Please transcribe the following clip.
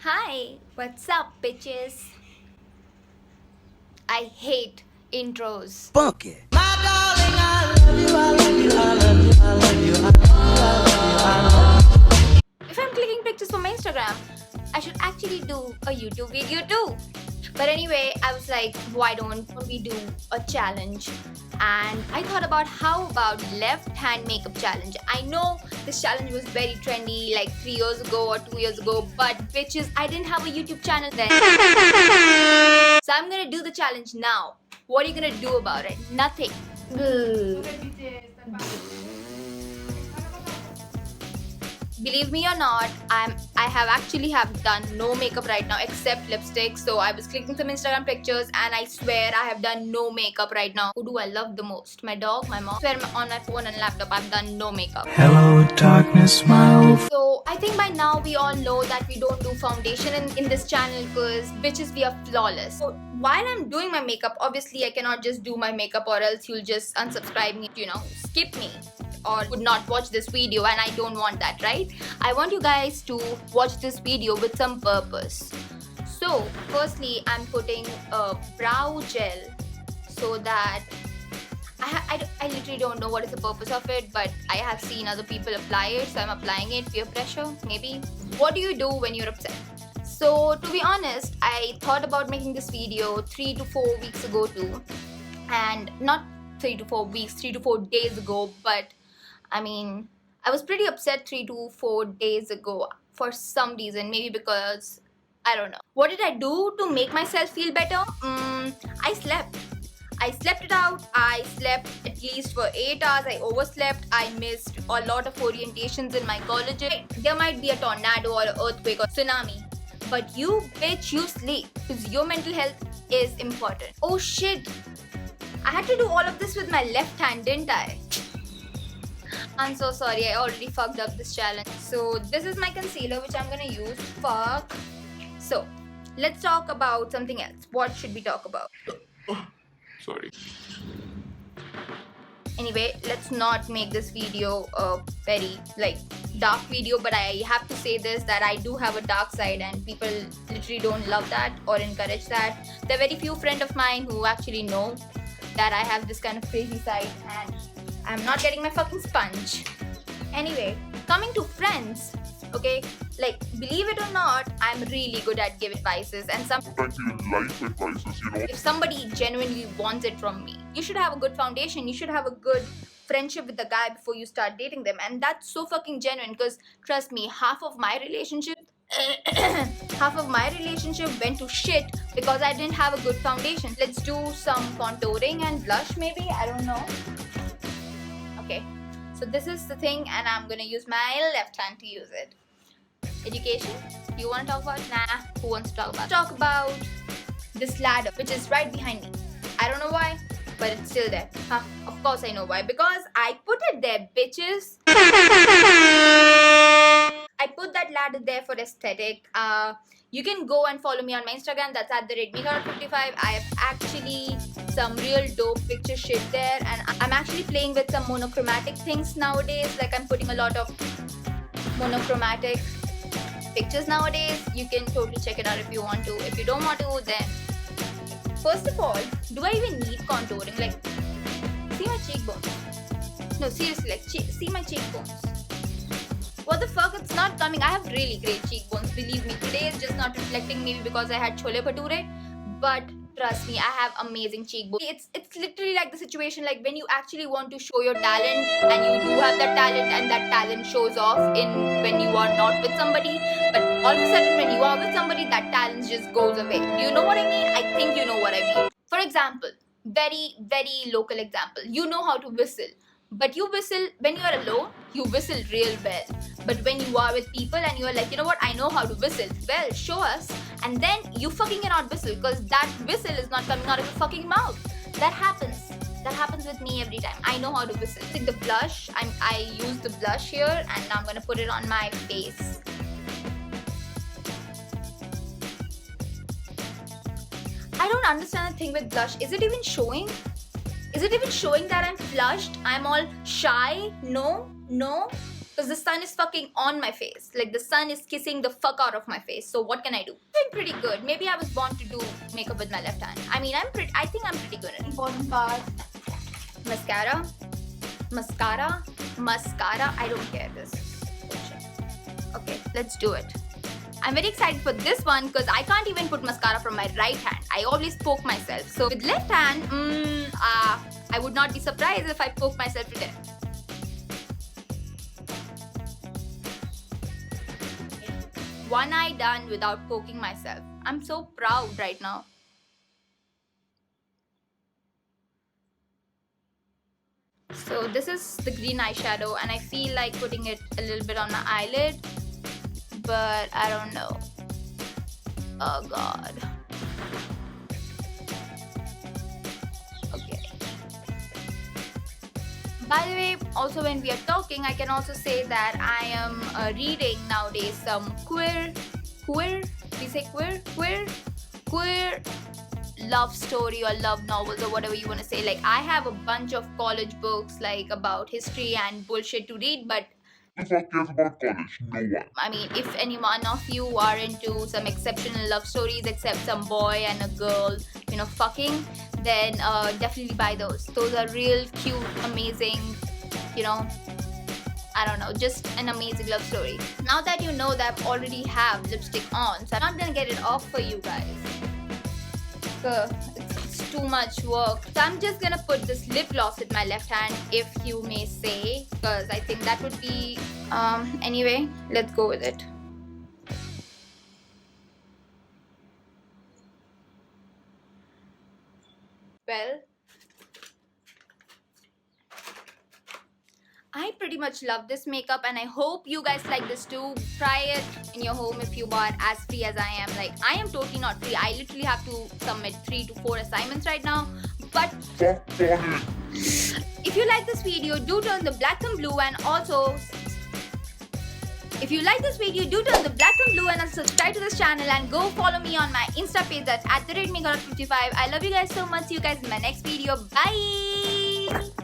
Hi, what's up, bitches? I hate intros. Funky. If I'm clicking pictures for my Instagram, I should actually do a YouTube video too. But anyway, I was like, why don't we do a challenge? And I thought about how about left hand makeup challenge. I know this challenge was very trendy like 3 years ago or 2 years ago, but bitches, I didn't have a YouTube channel then. So I'm gonna do the challenge now. What are you gonna do about it? Nothing. Believe me or not, I have actually have done no makeup right now except lipstick. So I was clicking some Instagram pictures and I swear I have done no makeup right now. Who do I love the most? My dog, my mom. I swear on my phone and laptop I've done no makeup. Hello, darkness, my old So I think by now we all know that we don't do foundation in this channel because bitches, we are flawless. So while I'm doing my makeup, obviously I cannot just do my makeup or else you'll just unsubscribe me, skip me or would not watch this video, and I don't want that, right? I want you guys to watch this video with some purpose. So firstly, I'm putting a brow gel so that I literally don't know what is the purpose of it, but I have seen other people apply it, so I'm applying it. Peer pressure, maybe. What do you do when you're upset? So to be honest, I thought about making this video 3 to 4 weeks ago too, and not 3 to 4 weeks, 3 to 4 days ago, but I mean, I was pretty upset 3 to 4 days ago for some reason, maybe because I don't know. What did I do to make myself feel better? I slept. I slept it out. I slept at least for 8 hours. I overslept. I missed a lot of orientations in my college. There might be a tornado or an earthquake or tsunami. But you, bitch, you sleep because your mental health is important. Oh shit. I had to do all of this with my left hand, didn't I? I'm so sorry, I already fucked up this challenge. So this is my concealer which I'm gonna use. Fuck. So let's talk about something else. What should we talk about? Sorry. Anyway, let's not make this video a very dark video, but I have to say this, that I do have a dark side and people literally don't love that or encourage that. There are very few friends of mine who actually know that I have this kind of crazy side and I'm not getting my fucking sponge. Anyway, coming to friends, okay, believe it or not, I'm really good at giving advices, and Sometimes even life advices, if somebody genuinely wants it from me, you should have a good foundation, you should have a good friendship with the guy before you start dating them, and that's so fucking genuine because trust me, half of my relationship went to shit because I didn't have a good foundation. Let's do some contouring and blush maybe, I don't know. Okay, so this is the thing and I'm gonna use my left hand to use it. Education? You wanna talk about? Nah, who wants to talk about? Talk about this ladder which is right behind me. I don't know why, but it's still there. Of course I know why, because I put it there, bitches. I put that ladder there for aesthetic. You can go and follow me on my Instagram, that's at the @redmika55. I have actually some real dope picture shit there, and I'm actually playing with some monochromatic things nowadays. Like I'm putting a lot of monochromatic pictures nowadays. You can totally check it out if you want to. If you don't want to, then first of all, do I even need contouring? See my cheekbones. No, seriously, see my cheekbones. What the fuck, it's not coming. I have really great cheekbones, believe me. Today is just not reflecting, maybe because I had chole bhature, but trust me, I have amazing cheekbones. It's literally like the situation like when you actually want to show your talent and you do have that talent and that talent shows off when you are not with somebody, but all of a sudden when you are with somebody, that talent just goes away. Do you know what I mean? I think you know what I mean. For example, very, very local example. You know how to whistle. But you whistle, when you are alone, you whistle real well. But when you are with people and you are like, you know what, I know how to whistle. Well, show us. And then you fucking cannot whistle because that whistle is not coming out of your fucking mouth. That happens. That happens with me every time. I know how to whistle. Take the blush. I use the blush here and now I'm going to put it on my face. I don't understand the thing with blush. Is it even showing? Is it even showing that I'm flushed? I'm all shy? No? Because the sun is fucking on my face. Like the sun is kissing the fuck out of my face. So what can I do? Doing pretty good. Maybe I was born to do makeup with my left hand. I mean, I think I'm pretty good at it. Important part. Mascara. I don't care this. Okay, let's do it. I'm very excited for this one because I can't even put mascara from my right hand. I always poke myself. So with left hand, I would not be surprised if I poke myself to death. One eye done without poking myself. I'm so proud right now. So this is the green eyeshadow and I feel like putting it a little bit on my eyelid, but I don't know. Oh god. Okay. By the way, also when we are talking, I can also say that I am reading nowadays some queer love story or love novels or whatever you want to say. Like I have a bunch of college books like about history and bullshit to read, but If I cares about college, no one. I mean, if any one of you are into some exceptional love stories except some boy and a girl, you know, fucking, then definitely buy those. Those are real cute, amazing, you know, I don't know, just an amazing love story. Now that you know that I already have lipstick on, so I'm not gonna get it off for you guys. It's too much work. So I'm just gonna put this lip gloss with my left hand, if you may say, because I think that would be anyway, let's go with it. Well, I pretty much love this makeup and I hope you guys like this too. Try it in your home if you are as free as I am. Like, I am totally not free. I literally have to submit 3 to 4 assignments right now. But Fuck on it. if you like this video, do turn the black and blue, and also if you like this video, do turn the black and blue and subscribe to this channel and go follow me on my Insta page, that's @megha55. I love you guys so much. See you guys in my next video. Bye.